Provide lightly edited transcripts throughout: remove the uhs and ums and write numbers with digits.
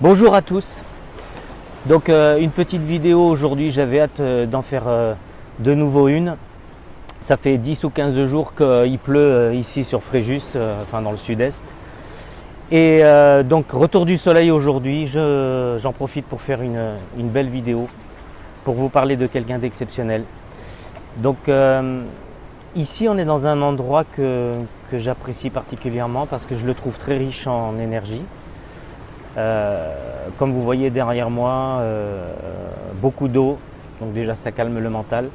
Bonjour à tous. Donc une petite vidéo aujourd'hui, j'avais hâte d'en faire de nouveau une. Ça fait 10 ou 15 jours qu'il pleut ici sur Fréjus, enfin dans le sud-est. Et donc retour du soleil aujourd'hui, j'en profite pour faire une belle vidéo pour vous parler de quelqu'un d'exceptionnel. Donc ici on est dans un endroit que j'apprécie particulièrement parce que je le trouve très riche en énergie. Comme vous voyez derrière moi, beaucoup d'eau, donc déjà ça calme le mental.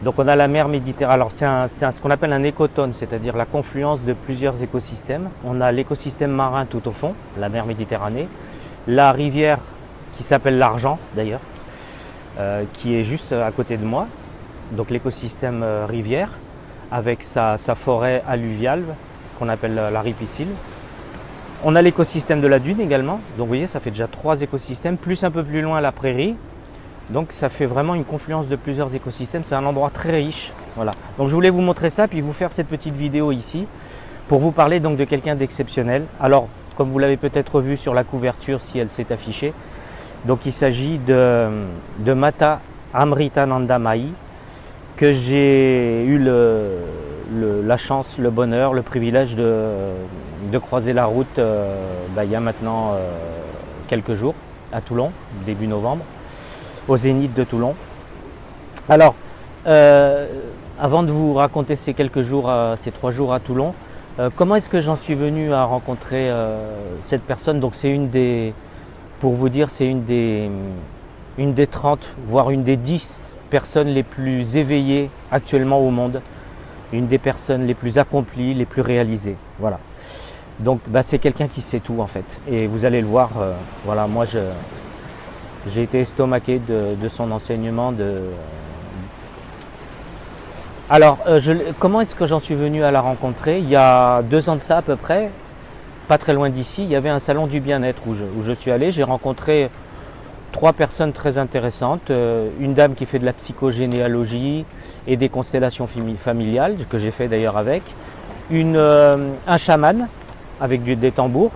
Donc on a la mer Méditerranée, alors c'est ce qu'on appelle un écotone, c'est-à-dire la confluence de plusieurs écosystèmes. On a l'écosystème marin tout au fond, la mer Méditerranée, la rivière qui s'appelle l'Argence d'ailleurs, qui est juste à côté de moi, donc l'écosystème rivière, avec sa forêt alluviale qu'on appelle la ripisyle. On a l'écosystème de la dune également, donc vous voyez ça fait déjà 3 écosystèmes, plus un peu plus loin la prairie, donc ça fait vraiment une confluence de plusieurs écosystèmes, c'est un endroit très riche. Voilà. Donc je voulais vous montrer ça, puis vous faire cette petite vidéo ici, pour vous parler donc de quelqu'un d'exceptionnel. Alors comme vous l'avez peut-être vu sur la couverture si elle s'est affichée, donc il s'agit de Mata Amritananda Mai, que j'ai eu la chance, le bonheur, le privilège de croiser la route il y a maintenant quelques jours à Toulon, début novembre, au Zénith de Toulon. Alors, avant de vous raconter ces quelques jours, ces 3 jours à Toulon, comment est-ce que j'en suis venu à rencontrer cette personne? Donc c'est pour vous dire, c'est une des 30, voire une des 10 personnes les plus éveillées actuellement au monde, une des personnes les plus accomplies, les plus réalisées. Voilà. Donc c'est quelqu'un qui sait tout en fait. Et vous allez le voir, voilà, moi j'ai été estomaqué de son enseignement. Alors, comment est-ce que j'en suis venu à la rencontrer? Il y a 2 ans de ça à peu près, pas très loin d'ici, il y avait un salon du bien-être où je suis allé. J'ai rencontré 3 personnes très intéressantes, une dame qui fait de la psychogénéalogie et des constellations familiales, que j'ai fait d'ailleurs avec, un chaman avec des tambours,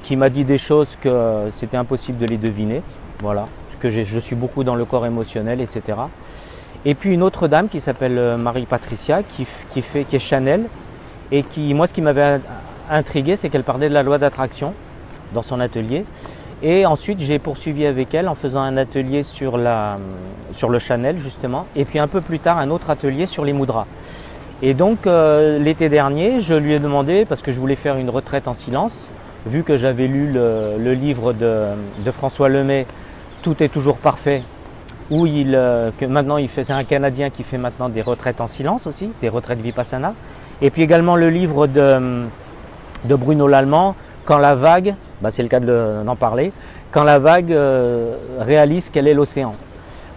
qui m'a dit des choses que c'était impossible de les deviner, voilà, parce que je suis beaucoup dans le corps émotionnel, etc. Et puis une autre dame qui s'appelle Marie-Patricia, qui est Chanel, et moi ce qui m'avait intrigué, c'est qu'elle parlait de la loi d'attraction dans son atelier. Et ensuite, j'ai poursuivi avec elle en faisant un atelier sur le Chanel, justement. Et puis un peu plus tard, un autre atelier sur les mudras. Et donc, l'été dernier, je lui ai demandé, parce que je voulais faire une retraite en silence, vu que j'avais lu le livre de François Lemay, Tout est toujours parfait, où c'est un Canadien qui fait maintenant des retraites en silence aussi, des retraites Vipassana. Et puis également le livre de Bruno Lallemand, Quand la vague, c'est le cas d'en parler, quand la vague réalise quel est l'océan.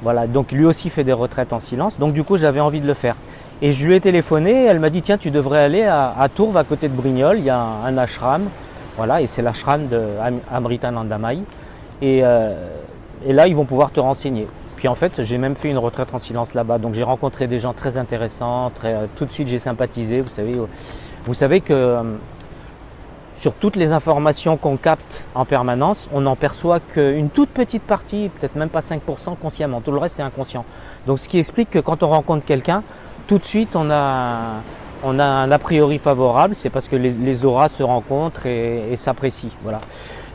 Voilà, donc lui aussi fait des retraites en silence, donc du coup j'avais envie de le faire. Et je lui ai téléphoné, elle m'a dit tiens tu devrais aller à Tourves à côté de Brignoles, il y a un ashram, voilà, et c'est l'ashram de Amritananda Mai, et là ils vont pouvoir te renseigner. Puis en fait j'ai même fait une retraite en silence là-bas, donc j'ai rencontré des gens très intéressants, tout de suite j'ai sympathisé, vous savez que sur toutes les informations qu'on capte en permanence, on n'en perçoit qu'une toute petite partie, peut-être même pas 5% consciemment, tout le reste est inconscient. Donc ce qui explique que quand on rencontre quelqu'un, tout de suite on a un a priori favorable, c'est parce que les auras se rencontrent et s'apprécient. Voilà.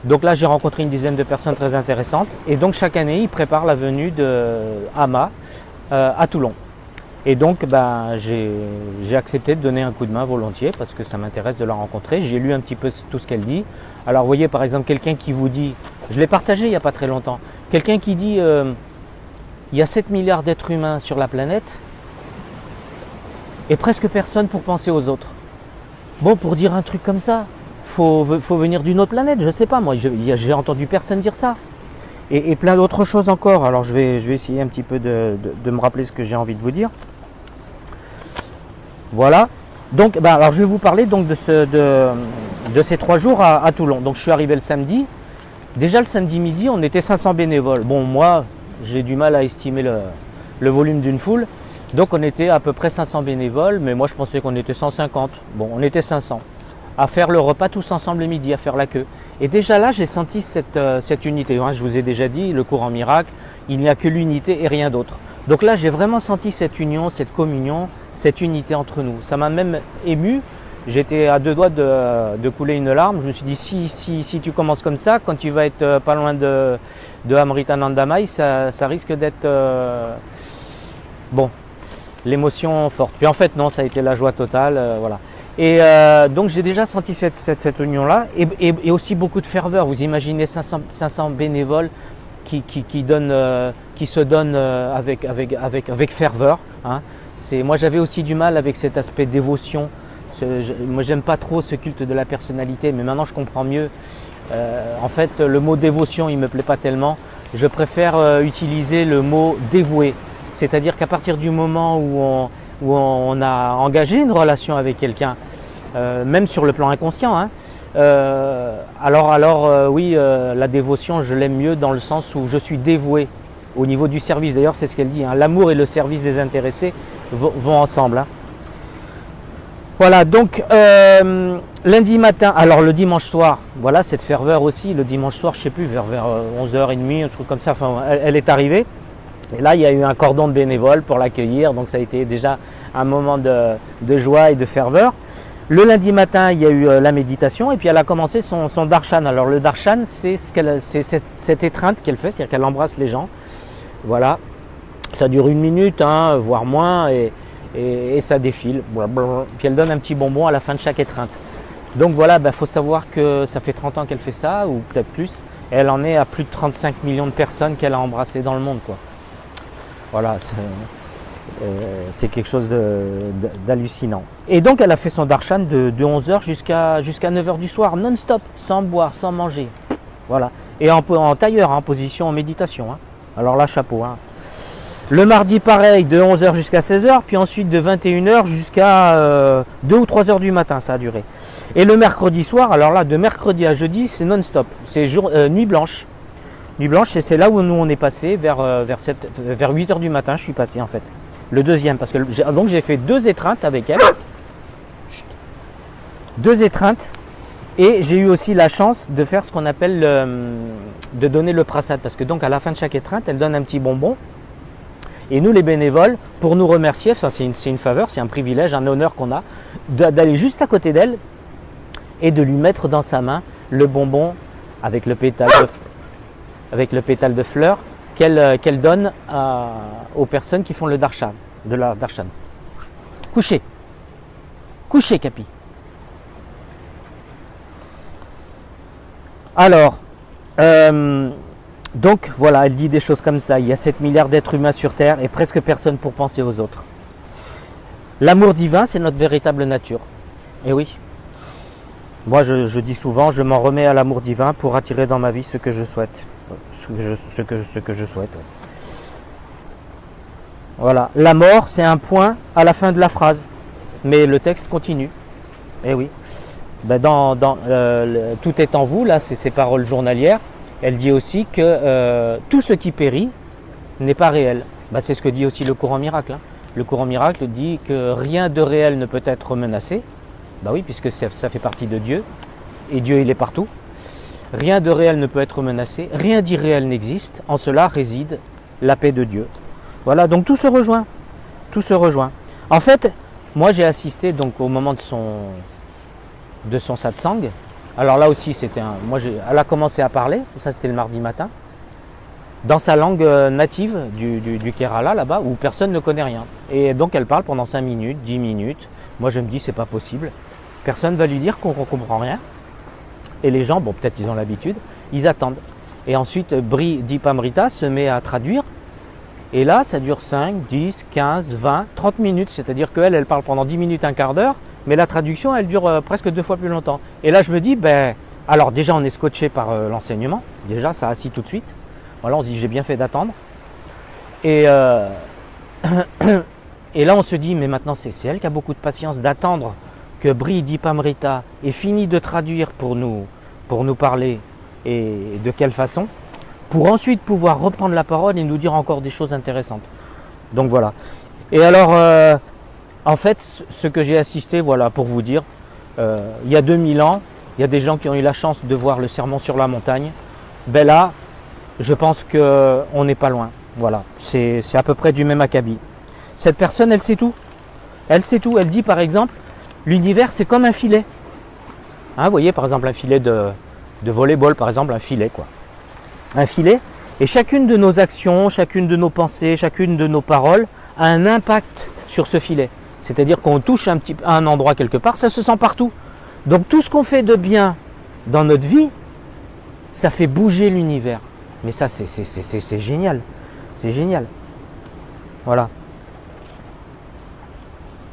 Donc là j'ai rencontré une dizaine de personnes très intéressantes et donc chaque année ils préparent la venue de Ama à Toulon. Et donc j'ai accepté de donner un coup de main volontiers parce que ça m'intéresse de la rencontrer. J'ai lu un petit peu tout ce qu'elle dit. Alors vous voyez par exemple quelqu'un qui vous dit, je l'ai partagé il n'y a pas très longtemps, quelqu'un qui dit il y a 7 milliards d'êtres humains sur la planète et presque personne pour penser aux autres. Bon, pour dire un truc comme ça, faut venir d'une autre planète, je sais pas, moi j'ai entendu personne dire ça. Et plein d'autres choses encore. Alors je vais essayer un petit peu de me rappeler ce que j'ai envie de vous dire. Voilà. Donc alors je vais vous parler donc de ces 3 jours à Toulon. Donc je suis arrivé le samedi. Déjà le samedi midi, on était 500 bénévoles. Bon, moi, j'ai du mal à estimer le volume d'une foule. Donc on était à peu près 500 bénévoles, mais moi je pensais qu'on était 150. Bon, on était 500. à faire le repas tous ensemble le midi, à faire la queue. Et déjà là, j'ai senti cette unité. Je vous ai déjà dit, le courant miracle, il n'y a que l'unité et rien d'autre. Donc là, j'ai vraiment senti cette union, cette communion, cette unité entre nous. Ça m'a même ému. J'étais à deux doigts de couler une larme. Je me suis dit, si tu commences comme ça, quand tu vas être pas loin de Amritanandamai, ça risque d'être bon, l'émotion forte. Puis en fait, non, ça a été la joie totale. Voilà. Et donc j'ai déjà senti cette union-là et aussi beaucoup de ferveur. Vous imaginez 500 bénévoles qui se donnent avec ferveur. Hein. Moi j'avais aussi du mal avec cet aspect dévotion. Moi j'aime pas trop ce culte de la personnalité, mais maintenant je comprends mieux. En fait le mot dévotion il me plaît pas tellement. Je préfère utiliser le mot dévoué. C'est-à-dire qu'à partir du moment où on a engagé une relation avec quelqu'un, même sur le plan inconscient, hein, oui, la dévotion, je l'aime mieux dans le sens où je suis dévoué au niveau du service. D'ailleurs, c'est ce qu'elle dit, hein, l'amour et le service désintéressé vont ensemble. Hein. Voilà, donc lundi matin, alors le dimanche soir, voilà cette ferveur aussi, le dimanche soir, je ne sais plus, vers 11h30, un truc comme ça, enfin, elle est arrivée. Et là, il y a eu un cordon de bénévoles pour l'accueillir, donc ça a été déjà un moment de joie et de ferveur. Le lundi matin, il y a eu la méditation et puis elle a commencé son darshan. Alors le darshan, c'est cette étreinte qu'elle fait, c'est-à-dire qu'elle embrasse les gens. Voilà, ça dure 1 minute, hein, voire moins, et ça défile. Puis elle donne un petit bonbon à la fin de chaque étreinte. Donc voilà, faut savoir que ça fait 30 ans qu'elle fait ça, ou peut-être plus. Et elle en est à plus de 35 millions de personnes qu'elle a embrassées dans le monde, quoi. Voilà, c'est quelque chose d'hallucinant. Et donc elle a fait son darshan de 11h jusqu'à 9h du soir, non-stop, sans boire, sans manger. Voilà. Et en tailleur, en position en méditation. Hein. Alors là, chapeau. Hein. Le mardi, pareil, de 11h jusqu'à 16h, puis ensuite de 21h jusqu'à 2 ou 3h du matin, ça a duré. Et le mercredi soir, alors là, de mercredi à jeudi, c'est non-stop. C'est nuit blanche. Nuit blanche, et c'est là où nous on est passé, vers 8h du matin, je suis passé en fait. Le deuxième, parce que donc j'ai fait 2 étreintes avec elle. Chut. 2 étreintes, et j'ai eu aussi la chance de faire ce qu'on appelle de donner le prasad, parce que donc à la fin de chaque étreinte, elle donne un petit bonbon. Et nous les bénévoles, pour nous remercier, enfin, c'est une faveur, c'est un privilège, un honneur qu'on a, d'aller juste à côté d'elle et de lui mettre dans sa main le bonbon avec le pétale de fleurs qu'elle donne aux personnes qui font le darshan, de la darshan. Couchez, Capi. Alors, donc voilà, elle dit des choses comme ça. Il y a 7 milliards d'êtres humains sur Terre et presque personne pour penser aux autres. L'amour divin, c'est notre véritable nature. Et oui. Moi, je dis souvent, je m'en remets à l'amour divin pour attirer dans ma vie ce que je souhaite. Ce que je souhaite. Voilà. La mort, c'est un point à la fin de la phrase. Mais le texte continue. Eh oui. Tout est en vous, là, c'est ses paroles journalières. Elle dit aussi que tout ce qui périt n'est pas réel. C'est ce que dit aussi le courant miracle. Hein. Le courant miracle dit que rien de réel ne peut être menacé. Oui, puisque ça fait partie de Dieu. Et Dieu, il est partout. Rien de réel ne peut être menacé. Rien d'irréel n'existe. En cela réside la paix de Dieu. Voilà, donc tout se rejoint. Tout se rejoint. En fait, moi j'ai assisté donc au moment de son satsang. Alors là aussi, elle a commencé à parler. Ça, c'était le mardi matin. Dans sa langue native du Kerala, là-bas, où personne ne connaît rien. Et donc, elle parle pendant 5 minutes, 10 minutes. Moi, je me dis, c'est pas possible. Personne ne va lui dire qu'on ne comprend rien. Et les gens, peut-être ils ont l'habitude, ils attendent. Et ensuite, Bri Dipamrita se met à traduire. Et là, ça dure 5, 10, 15, 20, 30 minutes. C'est-à-dire qu'elle parle pendant 10 minutes, un quart d'heure. Mais la traduction, elle dure presque 2 fois plus longtemps. Et là, je me dis, alors déjà, on est scotché par l'enseignement. Déjà, ça assis tout de suite. Voilà, on se dit, j'ai bien fait d'attendre. Et là, on se dit, mais maintenant, c'est elle qui a beaucoup de patience d'attendre que Bri Dipamrita ait fini de traduire pour nous parler. Et de quelle façon, pour ensuite pouvoir reprendre la parole et nous dire encore des choses intéressantes. Donc voilà. Et alors, en fait, ce que j'ai assisté, voilà, pour vous dire, il y a 2000 ans, il y a des gens qui ont eu la chance de voir le Sermon sur la montagne. Ben là, je pense qu'on n'est pas loin. Voilà, c'est à peu près du même acabit. Cette personne, elle sait tout. Elle sait tout. Elle dit par exemple, l'univers c'est comme un filet. Hein, vous voyez par exemple un filet de volleyball, par exemple un filet quoi. Un filet. Et chacune de nos actions, chacune de nos pensées, chacune de nos paroles a un impact sur ce filet. C'est-à-dire qu'on touche à un endroit quelque part, ça se sent partout. Donc tout ce qu'on fait de bien dans notre vie, ça fait bouger l'univers. Mais ça c'est génial. C'est génial. Voilà.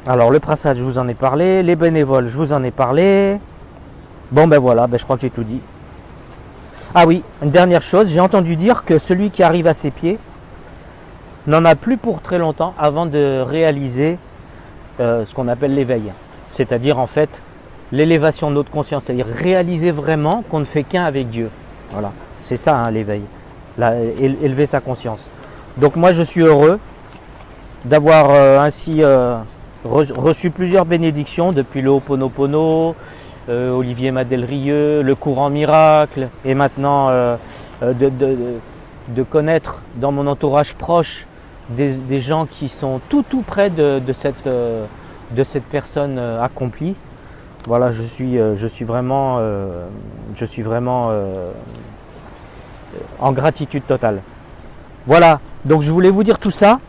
Alors le brassage, je vous en ai parlé. Les bénévoles, je vous en ai parlé. Bon ben voilà, je crois que j'ai tout dit. Ah oui, une dernière chose, j'ai entendu dire que celui qui arrive à ses pieds n'en a plus pour très longtemps avant de réaliser ce qu'on appelle l'éveil. C'est-à-dire en fait l'élévation de notre conscience, c'est-à-dire réaliser vraiment qu'on ne fait qu'un avec Dieu. Voilà, c'est ça hein, l'éveil, élever sa conscience. Donc moi je suis heureux d'avoir ainsi reçu plusieurs bénédictions depuis le Ho'oponopono, Olivier Madelrieux, le courant miracle, et maintenant de connaître dans mon entourage proche des gens qui sont tout près de cette personne accomplie. Voilà, je suis vraiment en gratitude totale. Voilà, donc je voulais vous dire tout ça.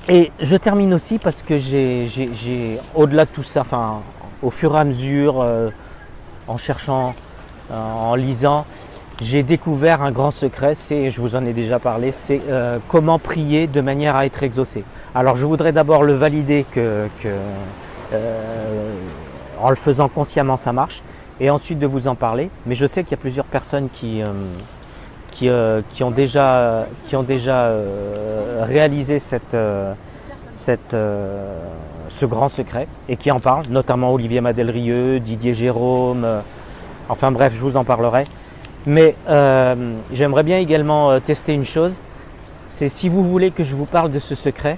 Et je termine aussi parce que j'ai au-delà de tout ça, enfin, au fur et à mesure, en cherchant, en lisant, j'ai découvert un grand secret, je vous en ai déjà parlé, c'est comment prier de manière à être exaucé. Alors je voudrais d'abord le valider en le faisant consciemment ça marche, et ensuite de vous en parler. Mais je sais qu'il y a plusieurs personnes qui ont déjà réalisé ce grand secret et qui en parlent, notamment Olivier Madelrieux, Didier Jérôme, enfin bref, je vous en parlerai. Mais j'aimerais bien également tester une chose, c'est si vous voulez que je vous parle de ce secret,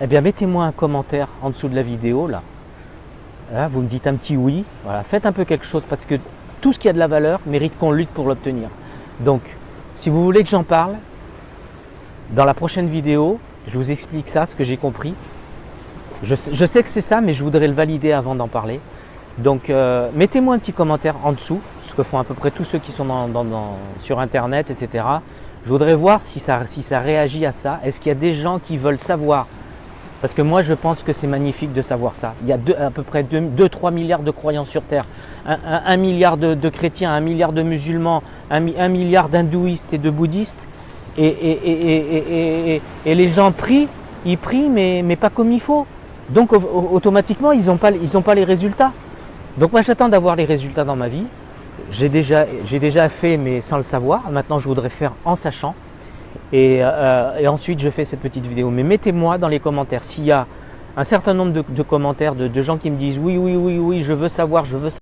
eh bien mettez-moi un commentaire en dessous de la vidéo là. Là, vous me dites un petit oui, voilà, faites un peu quelque chose parce que tout ce qui a de la valeur mérite qu'on lutte pour l'obtenir. Donc, si vous voulez que j'en parle, dans la prochaine vidéo, je vous explique ça, ce que j'ai compris. Je sais que c'est ça, mais je voudrais le valider avant d'en parler. Donc, mettez-moi un petit commentaire en dessous, ce que font à peu près tous ceux qui sont sur Internet, etc. Je voudrais voir si ça réagit à ça. Est-ce qu'il y a des gens qui veulent savoir? Parce que moi, je pense que c'est magnifique de savoir ça. Il y a à peu près 2-3 milliards de croyants sur Terre, 1 milliard de chrétiens, 1 milliard de musulmans, 1 milliard d'hindouistes et de bouddhistes. Et les gens prient, ils prient, mais pas comme il faut. Donc, automatiquement, ils n'ont pas les résultats. Donc, moi, j'attends d'avoir les résultats dans ma vie. J'ai déjà fait, mais sans le savoir. Maintenant, je voudrais faire en sachant. Et ensuite je fais cette petite vidéo. Mais mettez-moi dans les commentaires s'il y a un certain nombre de commentaires de gens qui me disent oui, je veux savoir,